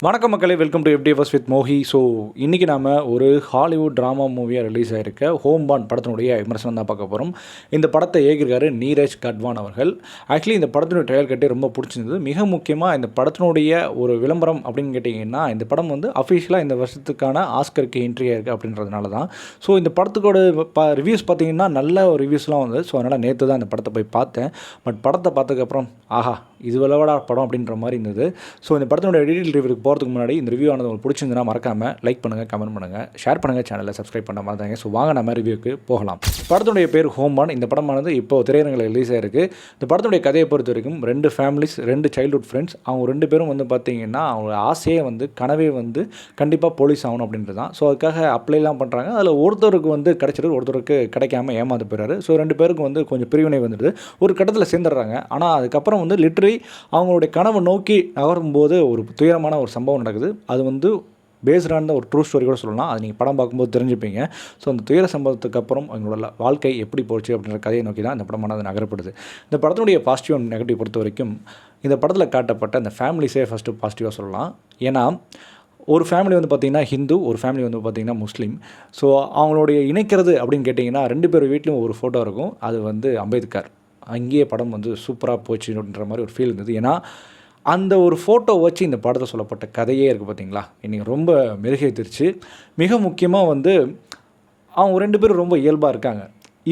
வணக்கம் மக்களே, welcome to FDFS with Mohi. So இன்றைக்கி நாம் ஒரு ஹாலிவுட் ட்ராமா மூவியாக ரிலீஸ் ஆகிருக்க ஹோம்பாண்ட் படத்தினுடைய விமர்சனம் தான் பார்க்க போகிறோம். இந்த படத்தை இயக்கியிருக்காரு நீரஜ் கட்வான் அவர்கள். ஆக்சுவலி இந்த படத்தினுடைய ட்ரைலர் கட்டி ரொம்ப பிடிச்சிருந்தது. மிக முக்கியமாக இந்த படத்தினுடைய ஒரு விளம்பரம் அப்படின்னு கேட்டிங்கன்னா, இந்த படம் வந்து அஃபிஷியலாக இந்த வருஷத்துக்கான ஆஸ்கருக்கு என்ட்ரி ஆயிருக்கு அப்படின்றதுனால தான். ஸோ இந்த படத்துக்கோட ரிவ்யூஸ் பார்த்திங்கன்னா நல்ல ரிவ்யூஸ்லாம் வந்து. ஸோ அதனால் நேற்று தான் இந்த படத்தை போய் பார்த்தேன். பட் படத்தை பார்த்ததுக்கப்புறம் ஆஹா இது விளவடா படம் அப்படின்ற மாதிரி இருந்தது. ஸோ இந்த படத்தினுடைய டீட்டெயில் ரிவ்யூக்கு போகிறதுக்கு முன்னாடி இந்த ரிவ்யூ ஆனது உங்களுக்கு பிடிச்சிருந்தா மறக்காமல் லைக் பண்ணுங்கள், கமெண்ட் பண்ணுங்கள், ஷேர் பண்ணுங்கள், சேனலில் சப்ஸ்கிரைப் பண்ண மாதிரிதாங்க. ஸோ வாங்க நம்ம ரிவ்யூக்கு போகலாம். படத்துடைய பேர் ஹோம்பாண்ட். இந்த படமானது இப்போ திரையரங்கில் ரிலீஸ் ஆகிருக்கு. இந்த படத்துடைய கதையை பொறுத்த வரைக்கும் 2 ஃபேமிலிஸ், 2 சைல்ட்ஹுட் ஃப்ரெண்ட்ஸ். அவங்க 2 பேரும் வந்து பார்த்திங்கன்னா அவங்க ஆசையே வந்து கனவே வந்து கண்டிப்பாக போலீஸ் ஆகணும் அப்படின்றது தான். ஸோ அதுக்காக அப்ளைலாம் பண்ணுறாங்க. அதில் ஒருத்தருக்கு வந்து கிடைச்சிட்டு ஒருத்தருக்கு கிடைக்காம ஏமாந்து போயிறாரு. ஸோ 2 பேருக்கும் வந்து கொஞ்சம் பிரிவினை வந்துடுது. ஒரு கட்டத்தில் சேர்ந்துடுறாங்க. ஆனால் அதுக்கப்புறம் வந்து லிட்ரலி அவங்களுடைய கனவை நோக்கி நகரும்போது ஒரு துயரமான ஒரு சம்பவம் நடக்குது. அது வந்து பேஸ்டான ஒரு ட்ரூ ஸ்டோரி கூட சொல்லலாம். அது நீங்கள் படம் பார்க்கும்போது தெரிஞ்சுப்பீங்க. ஸோ அந்த துயர சம்பவத்துக்கு அப்புறம் அவங்களோட வாழ்க்கை எப்படி போச்சு அப்படின்ற கதையை நோக்கி தான் இந்த படமானது நகரப்படுது. இந்த படத்தினுடைய பாசிட்டிவ் அண்ட் நெகட்டிவ் பொறுத்த வரைக்கும் இந்த படத்தில் காட்டப்பட்ட அந்த ஃபேமிலிஸே ஃபஸ்ட்டு பாசிட்டிவாக சொல்லலாம். ஏன்னா ஒரு ஃபேமிலி வந்து பார்த்திங்கன்னா ஹிந்து, ஒரு ஃபேமிலி வந்து பார்த்திங்கன்னா முஸ்லீம். ஸோ அவங்களுடைய இணைக்கிறது அப்படின்னு கேட்டிங்கன்னா 2 பேர் வீட்லேயும் ஒரு ஃபோட்டோ இருக்கும். அது வந்து அம்பேத்கர். அங்கேயே படம் வந்து சூப்பராக போச்சு அப்படின்ற மாதிரி ஒரு ஃபீல் இருந்தது. ஏன்னா அந்த ஒரு ஃபோட்டோ வச்சு இந்த படத்தில் சொல்லப்பட்ட கதையே இருக்குது பார்த்திங்களா, இன்றைக்கி ரொம்ப மெருகேற்றிருச்சு. மிக முக்கியமாக வந்து அவங்க 2 பேரும் ரொம்ப இயல்பாக இருக்காங்க.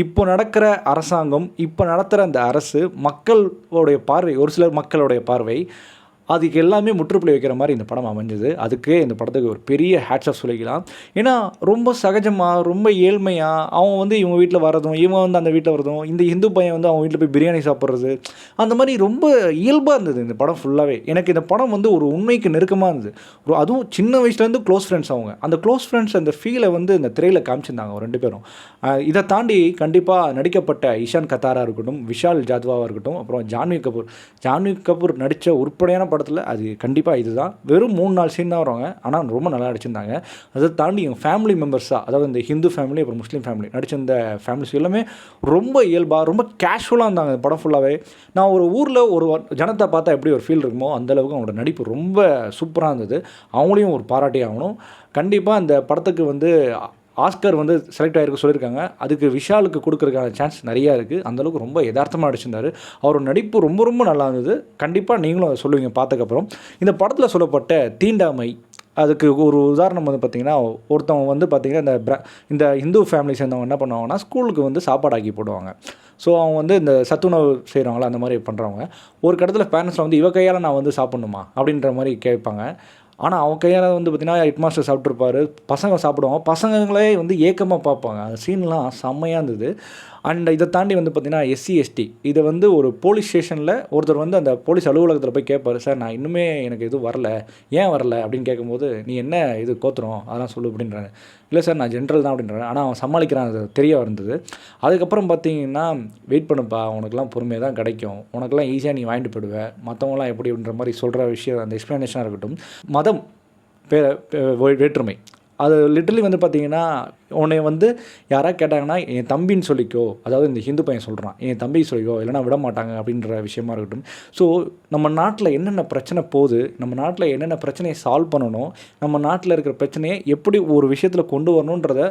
இப்போ நடக்கிற அரசாங்கம், இப்போ நடத்துகிற அந்த அரசு, மக்களுடைய பார்வை, ஒரு சிலர் மக்களுடைய பார்வை, அதுக்கு எல்லாமே முற்றுப்புள்ளி வைக்கிற மாதிரி இந்த படம் அமைஞ்சது. அதுக்கே இந்த படத்துக்கு ஒரு பெரிய ஹேட்ஸ் ஆஃப் சொல்லிக்கலாம். ஏன்னா ரொம்ப சகஜமாக, ரொம்ப ஏழ்மையாக அவன் வந்து இவங்க வீட்டில் வரதும், இவன் வந்து அந்த வீட்டில் வரதும், இந்த இந்து பையன் வந்து அவங்க வீட்டில் போய் பிரியாணி சாப்பிட்றது, அந்த மாதிரி ரொம்ப இயல்பாக இருந்தது இந்த படம் ஃபுல்லாகவே. எனக்கு இந்த படம் வந்து ஒரு உண்மைக்கு நெருக்கமாக இருந்தது. அதுவும் சின்ன வயசுலேருந்து க்ளோஸ் ஃப்ரெண்ட்ஸ் அவங்க. அந்த க்ளோஸ் ஃப்ரெண்ட்ஸ் அந்த ஃபீலை வந்து இந்த திரையில் காமிச்சிருந்தாங்க அவங்க 2 பேரும். இதை தாண்டி கண்டிப்பாக நடிக்கப்பட்ட இஷான் கத்தாராக இருக்கட்டும், விஷால் ஜாத்வாவாக இருக்கட்டும், அப்புறம் ஜான்வி கபூர் நடித்த உருப்படியான படத்தில் அது கண்டிப்பாக இதுதான். வெறும் 3-4 சீன் தான் வருவாங்க. ஆனால் ரொம்ப நல்லா நடிச்சிருந்தாங்க. அதை தாண்டி எங்கள் ஃபேமிலி மெம்பர்ஸாக, அதாவது இந்த ஹிந்து ஃபேமிலி அப்புறம் முஸ்லீம் ஃபேமிலி நடிச்சிருந்த ஃபேமிலிஸ் எல்லாமே ரொம்ப இயல்பாக, ரொம்ப கேஷுவலாக இருந்தாங்க இந்த படம் ஃபுல்லாகவே. நான் ஒரு ஊரில் ஒரு ஜனத்தை பார்த்தா எப்படி ஒரு ஃபீல் இருக்குமோ அந்தளவுக்கு அவங்களோட நடிப்பு ரொம்ப சூப்பராக இருந்தது. அவங்களையும் ஒரு பாராட்டி ஆகணும். கண்டிப்பாக அந்த படத்துக்கு வந்து ஆஸ்கர் வந்து செலக்ட் ஆகிருக்கு சொல்லியிருக்காங்க. அதுக்கு விஷாலுக்கு கொடுக்குறதுக்கான சான்ஸ் நிறையா இருக்குது. அந்தளவுக்கு ரொம்ப யதார்த்தமாக நடிச்சிருந்தார். அவரோட நடிப்பு ரொம்ப ரொம்ப நல்லா இருந்தது. கண்டிப்பாக நீங்களும் அதை சொல்லுவீங்க பார்த்ததுக்கப்புறம். இந்த படத்தில் சொல்லப்பட்ட தீண்டாமை, அதுக்கு ஒரு உதாரணம் வந்து பார்த்திங்கன்னா, ஒருத்தவங்க வந்து பார்த்திங்கன்னா இந்த இந்து ஃபேமிலி சேர்ந்தவங்க என்ன பண்ணுவாங்கன்னா ஸ்கூலுக்கு வந்து சாப்பாடு ஆக்கி போடுவாங்க. ஸோ அவங்க வந்து இந்த சத்துணவு செய்கிறவங்களா அந்த மாதிரி பண்ணுறவங்க. ஒரு கட்டத்தில் பேரண்ட்ஸில் வந்து இவ கையால் நான் வந்து சாப்பிட்ணுமா அப்படின்ற மாதிரி கேட்பாங்க. ஆனால் அவன் கையால் வந்து பார்த்திங்கன்னா ஹெட் மாஸ்டர் சாப்பிட்ருப்பாரு, பசங்க சாப்பிடுவாங்க, பசங்களே வந்து ஏக்கமாக பார்ப்பாங்க. அந்த சீன்லாம் செம்மையாக இருந்தது. அண்ட் இதை தாண்டி வந்து பார்த்திங்கன்னா SC/ST இதை வந்து ஒரு போலீஸ் ஸ்டேஷனில் ஒருத்தர் வந்து அந்த போலீஸ் அலுவலகத்தில் போய் கேட்பார், சார் நான் இன்னுமே எனக்கு எதுவும் வரல, ஏன் வரல அப்படின்னு கேட்கும்போது, நீ என்ன இது கோத்துறோம் அதெல்லாம் சொல்லு அப்படின்றாங்க. இல்லை சார் நான் ஜென்ரல் தான் அப்படின்றாங்க. ஆனால் அவன் சமாளிக்கிறான், அது தெரிய வந்தது. அதுக்கப்புறம் பார்த்திங்கன்னா வெயிட் பண்ணுப்பா, உனக்குலாம் பொறுமையாக தான் கிடைக்கும், உனக்குலாம் ஈஸியாக நீ வாங்கிட்டு போயிடுவேன், மற்றவங்களாம் எப்படி அப்படின்ற மாதிரி சொல்கிற விஷயம் அந்த எக்ஸ்ப்ளனேஷனாக இருக்கட்டும். மதம் வேற்றுமை அது லிட்டரலி வந்து பார்த்திங்கன்னா, உன்னை வந்து யாராவது கேட்டாங்கன்னா என் தம்பின்னு சொல்லிக்கோ, அதாவது இந்த ஹிந்து பையன் சொல்கிறான் என் தம்பி சொல்லிக்கோ, இல்லைனா விட மாட்டாங்க அப்படின்ற விஷயமா இருக்கட்டும். ஸோ நம்ம நாட்டில் என்னென்ன பிரச்சனை போகுது, நம்ம நாட்டில் என்னென்ன பிரச்சனையை சால்வ் பண்ணணும், நம்ம நாட்டில் இருக்கிற பிரச்சனையை எப்படி ஒரு விஷயத்தில் கொண்டு வரணுன்றத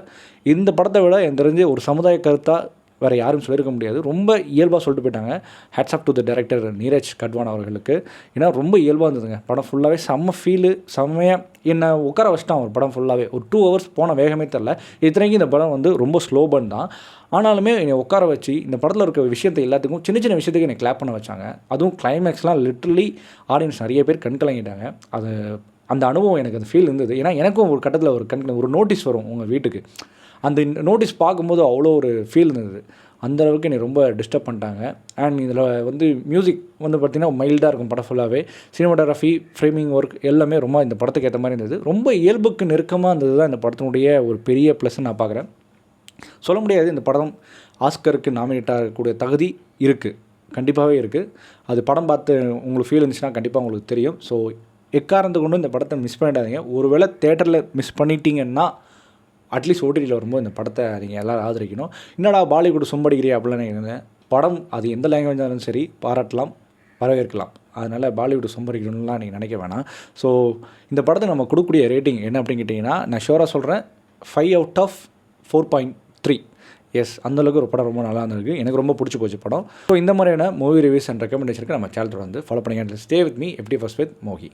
இந்த படத்தை விட எனக்கு தெரிஞ்சு ஒரு சமுதாய கருத்தாக வேறு யாரும் சொல்லியிருக்க முடியாது. ரொம்ப இயல்பாக சொல்லிட்டு போயிட்டாங்க. Hats off to the director Neeraj கட்வான் அவர்களுக்கு. ஏன்னா ரொம்ப இயல்பாக இருந்ததுங்க படம் ஃபுல்லாகவே. செம்ம ஃபீலு, செம்மையாக என்னை உட்கார வச்சிட்டான் ஒரு படம் ஃபுல்லாகவே. ஒரு 2 ஹவர்ஸ் போன வேகமே தெரில. இத்தனைக்கும் இந்த படம் வந்து ரொம்ப ஸ்லோ பர்ன் தான். ஆனாலுமே என்னை உட்கார வச்சு இந்த படத்தில் இருக்க விஷயத்தை எல்லாத்துக்கும் சின்ன சின்ன விஷயத்துக்கு என்னை கிளாப் பண்ண வச்சாங்க. அதுவும் கிளைமேக்ஸ்லாம் லிட்ரலி ஆடியன்ஸ் நிறைய பேர் கலங்கிட்டாங்க. அது அந்த அனுபவம் எனக்கு அந்த ஃபீல் இருந்தது. ஏன்னா எனக்கும் ஒரு கட்டத்தில் ஒரு நோட்டீஸ் வரும் உங்கள் வீட்டுக்கு. அந்த நோட்டீஸ் பார்க்கும்போது அவ்வளோ ஒரு ஃபீல் இருந்தது. அந்தளவுக்கு என்னை ரொம்ப டிஸ்டர்ப் பண்ணிட்டாங்க. அண்ட் இதில் வந்து மியூசிக் வந்து பார்த்திங்கன்னா மைல்டாக இருக்கும் படம் ஃபுல்லாகவே. சினிமாட்டோகிராஃபி, ஃப்ரேமிங் ஒர்க் எல்லாமே ரொம்ப இந்த படத்துக்கு ஏற்ற மாதிரி இருந்தது. ரொம்ப இயல்புக்கு நெருக்கமாக இருந்தது தான் இந்த படத்தினுடைய ஒரு பெரிய ப்ளஸ்ன்னு நான் பார்க்குறேன். சொல்ல முடியாது இந்த படம் ஆஸ்கருக்கு நாமினேட் ஆகக்கூடிய தகுதி இருக்குது, கண்டிப்பாகவே இருக்குது. அது படம் பார்த்து உங்களுக்கு ஃபீல் இருந்துச்சுன்னா கண்டிப்பாக உங்களுக்கு தெரியும். ஸோ எக்காரணத்தை கொண்டு இந்த படத்தை மிஸ் பண்ணிடாதீங்க. ஒருவேளை தேட்டரில் மிஸ் பண்ணிட்டீங்கன்னா அட்லீஸ்ட் ஓடிடியில் வரும்போது இந்த படத்தை நீங்கள் எல்லோரும் ஆதரிக்கணும். என்னடா பாலிவுட் சும்படிக்கிறியா அப்படிலாம் இருந்தேன். படம் அது எந்த லாங்குவேஜாக இருந்தாலும் சரி பாராட்டலாம். வரவேற்கலாம். அதனால் பாலிவுட் சம்பரிக்கணும்லாம் நீங்கள் நினைக்க வேணாம். ஸோ இந்த படத்தை நம்ம கொடுக்கக்கூடிய ரேட்டிங் என்ன அப்படின்னு கேட்டிங்கன்னா, நான் ஷுவராக சொல்கிறேன் 5/4.3. எஸ், அந்தளவுக்கு ஒரு படம் ரொம்ப நல்லா இருந்திருக்கு. எனக்கு ரொம்ப பிடிச்சி போச்சு படம். ஸோ இந்த மாதிரியான மூவி ரிவ்யூஸ் அண்ட் ரெக்கமெண்டேஷனுக்கு நம்ம சேனல் வந்து ஃபாலோ பண்ணுங்கள். Stay with me FD First with மோகி.